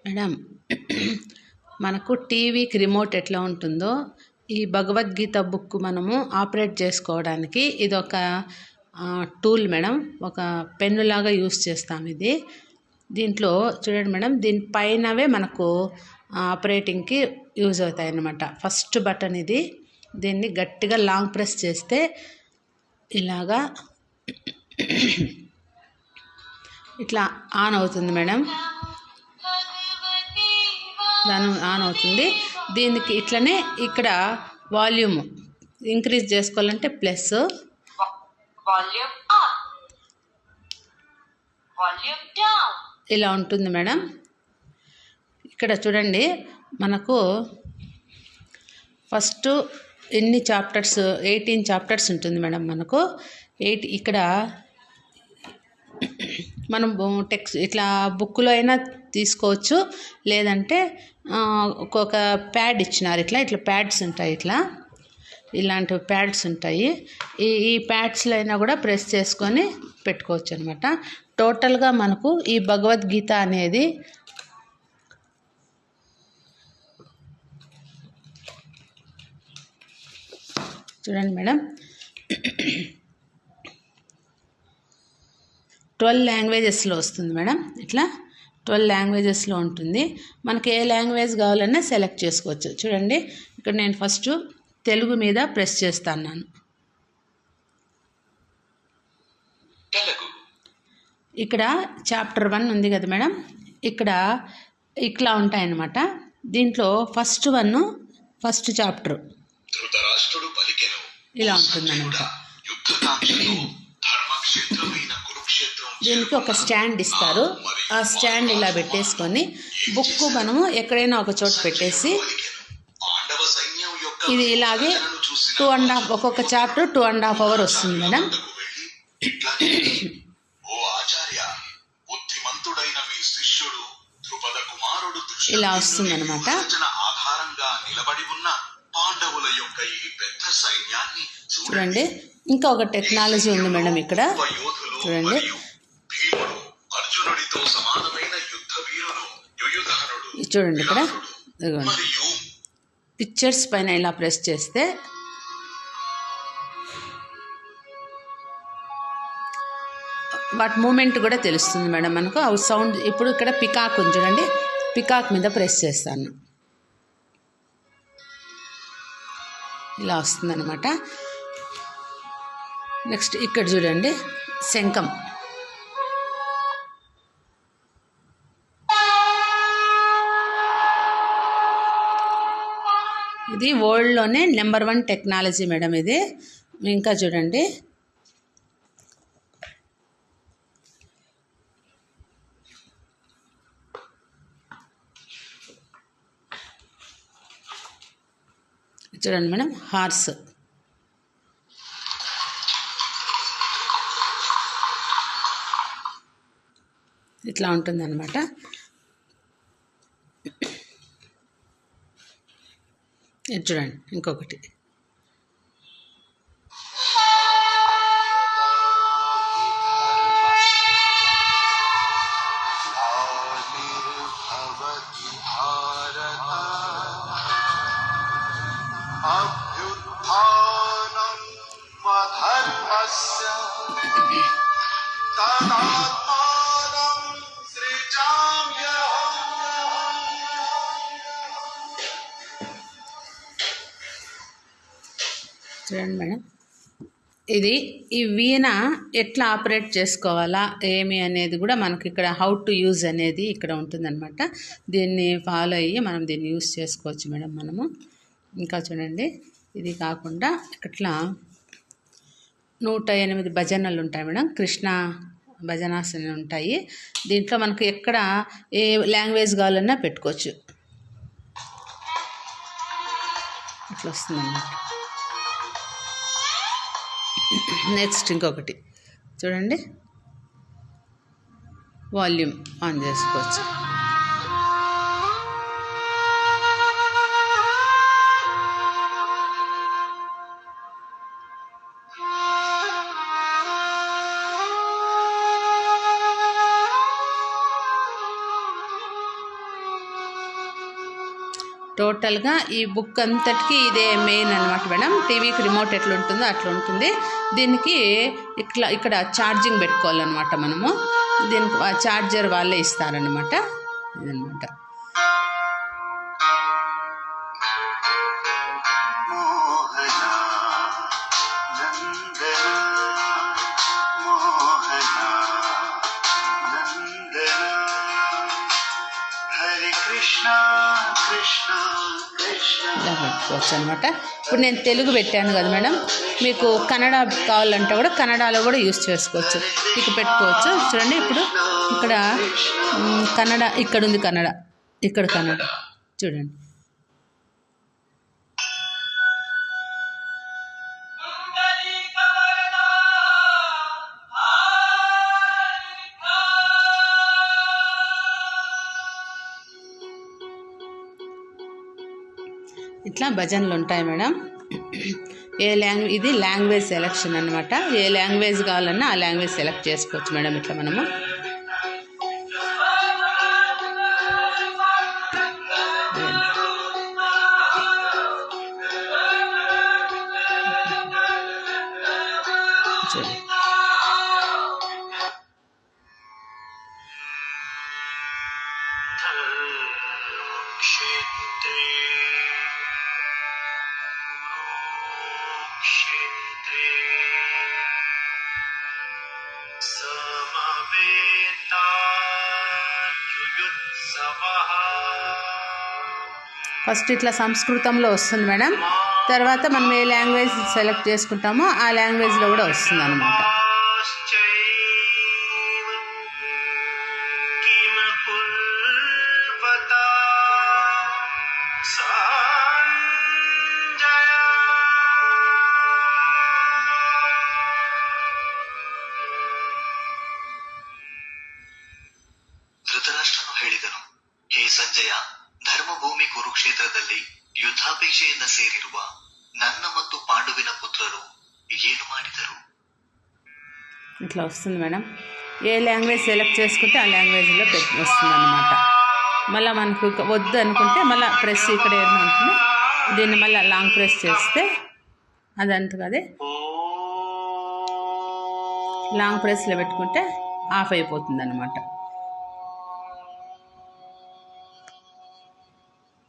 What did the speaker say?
Madam మనకు టీవీకి remote ఎట్లా ఉంటుందో ఈ భగవద్గీత బుక్ మనము ఆపరేట్ చేసుకోవడానికి ఇది ఒక టూల్ మేడం. ఒక పెన్ను లాగా యూస్ చేస్తాం ఇది. దీంట్లో చూడండి మేడం, దీనిపైనవే మనకు ఆపరేటింగ్కి యూజ్ అవుతాయి అన్నమాట. ఫస్ట్ బటన్ ఇది. దీన్ని గట్టిగా లాంగ్ ప్రెస్ చేస్తే ఇలాగా ఇట్లా ఆన్ అవుతుంది మేడం. దాని ఆన్ అవుతుంది. దీనికి ఇట్లనే ఇక్కడ వాల్యూమ్ ఇంక్రీజ్ చేసుకోవాలంటే ప్లస్, ఇలా ఉంటుంది మేడం. ఇక్కడ చూడండి, మనకు ఫస్ట్ ఎన్ని చాప్టర్స్ 18 చాప్టర్స్ ఉంటుంది మేడం. మనకు 8 ఇక్కడ మనం టెక్స్ట్ ఇట్లా బుక్లో అయినా తీసుకోవచ్చు, లేదంటే ఒక ప్యాడ్ ఇచ్చినారు. ఇట్లా ప్యాడ్స్ ఉంటాయి, ఇలాంటి ప్యాడ్స్ ఉంటాయి. ఈ ప్యాడ్స్లో అయినా కూడా ప్రెస్ చేసుకొని పెట్టుకోవచ్చు అనమాట. టోటల్గా మనకు ఈ భగవద్గీత అనేది చూడండి మేడం, 12 లాంగ్వేజెస్లో వస్తుంది మేడం. ఇట్లా 12 లాంగ్వేజెస్లో ఉంటుంది. మనకి ఏ లాంగ్వేజ్ కావాలన్నా సెలెక్ట్ చేసుకోవచ్చు. చూడండి, ఇక్కడ నేను ఫస్ట్ తెలుగు మీద ప్రెస్ చేస్తాను. ఇక్కడ చాప్టర్ 1 ఉంది కదా మేడం, ఇక్కడ ఇట్లా ఉంటాయన్నమాట. దీంట్లో ఫస్ట్ చాప్టర్ ఇలా ఉంటుందన్నమాట. దీనికి ఒక స్టాండ్ ఇస్తారు. ఆ స్టాండ్ ఇలా పెట్టేసుకొని బుక్ మనము ఎక్కడైనా ఒక చోట పెట్టేసి ఇది ఇలాగే 2.5 ఒక్కొక్క చాప్టర్ 2.5 అవర్ వస్తుంది మేడం. ఇలా వస్తుంది అనమాట. చూడండి, ఇంకా ఒక టెక్నాలజీ ఉంది మేడం ఇక్కడ. చూడండి, చూడండి ఇక్కడ పిక్చర్స్ పైన ఇలా ప్రెస్ చేస్తే వాటి మూమెంట్ కూడా తెలుస్తుంది మేడం మనకు. అవి సౌండ్ ఇప్పుడు ఇక్కడ పికాక్ ఉంది చూడండి, పికాక్ మీద ప్రెస్ చేస్తాను, ఇలా వస్తుందన్నమాట. నెక్స్ట్ ఇక్కడ చూడండి, శంఖం. ఇది వరల్డ్లోనే నెంబర్ 1 టెక్నాలజీ మేడం ఇది. ఇంకా చూడండి, చూడండి మేడం, హార్స్. ఇట్లా ఉంటుందన్నమాట. ఇది చూడండి, ఇంకొకటి. చూడండి మేడం, ఇది ఈ వీణ ఎట్లా ఆపరేట్ చేసుకోవాలా ఏమి అనేది కూడా మనకి ఇక్కడ హౌ టు యూజ్ అనేది ఇక్కడ ఉంటుందన్నమాట. దీన్ని ఫాలో అయ్యి మనం దీన్ని యూజ్ చేసుకోవచ్చు మేడం మనము. ఇంకా చూడండి, ఇది కాకుండా ఇట్లా 108 భజనలు ఉంటాయి మేడం. కృష్ణ భజనాస్ ఉంటాయి. దీంట్లో మనకు ఎక్కడ ఏ లాంగ్వేజ్ కావాలన్నా పెట్టుకోవచ్చు. ఇట్లా వస్తుందన్నమాట. నెక్స్ట్ ఇంకొకటి చూడండి, వాల్యూమ్ ఆన్ చేసుకోవచ్చు. టోటల్గా ఈ బుక్ అంతటికి ఇదే మెయిన్ అనమాట మేడం. టీవీకి రిమోట్ ఎట్లా ఉంటుందో అట్లా ఉంటుంది. దీనికి ఇక్కడ ఛార్జింగ్ పెట్టుకోవాలన్నమాట మనము. దీనికి ఛార్జర్ వాళ్ళే ఇస్తారనమాట. ఇదనమాట. ఇలా పెట్టుకోవచ్చు అనమాట. ఇప్పుడు నేను తెలుగు పెట్టాను కదా మేడం, మీకు కన్నడ కావాలంటే కూడా కన్నడలో కూడా యూస్ చేసుకోవచ్చు. ఇక పెట్టుకోవచ్చు. చూడండి ఇప్పుడు ఇక్కడ కన్నడ, ఇక్కడ ఉంది కన్నడ, ఇక్కడ కన్నడ చూడండి. ఇట్లా భజనలు ఉంటాయి మేడం. ఇది లాంగ్వేజ్ సెలెక్షన్ అనమాట. ఏ లాంగ్వేజ్ కావాలన్నా ఆ లాంగ్వేజ్ సెలెక్ట్ చేసుకోవచ్చు మేడం. ఇట్లా మనము ఫస్ట్ ఇట్లా సంస్కృతంలో వస్తుంది మేడం. తర్వాత మనం ఏ లాంగ్వేజ్ సెలెక్ట్ చేసుకుంటామో ఆ లాంగ్వేజ్లో కూడా వస్తుంది అనమాట. ಧೃತರಾಷ್ಟ್ರನು ಹೇಳಿದನು, ಹೇ ಸಂಜಯ, ಧರ್ಮಭೂಮಿ ಕುರುಕ್ಷೇತ್ರದಲ್ಲಿ ಯುದ್ಧಾಪೇಕ್ಷೆಯಿಂದ ಸೇರಿರುವ ನನ್ನ ಮತ್ತು ಪಾಂಡುವಿನ ಪುತ್ರರು ಏನು ಮಾಡಿದರು? ఇట్లా వస్తుంది మేడం. ఏ లాంగ్వేజ్ సెలెక్ట్ చేసుకుంటే ఆ లాంగ్వేజ్లో వస్తుంది అన్నమాట. మళ్ళీ మనకు వద్దు అనుకుంటే మళ్ళీ ప్రెస్ ఇక్కడ ఏమో ఉంటుంది, దీన్ని మళ్ళీ లాంగ్ ప్రెస్ చేస్తే అదంతా అదే లాంగ్ ప్రెస్లో పెట్టుకుంటే ఆఫ్ అయిపోతుంది అన్నమాట.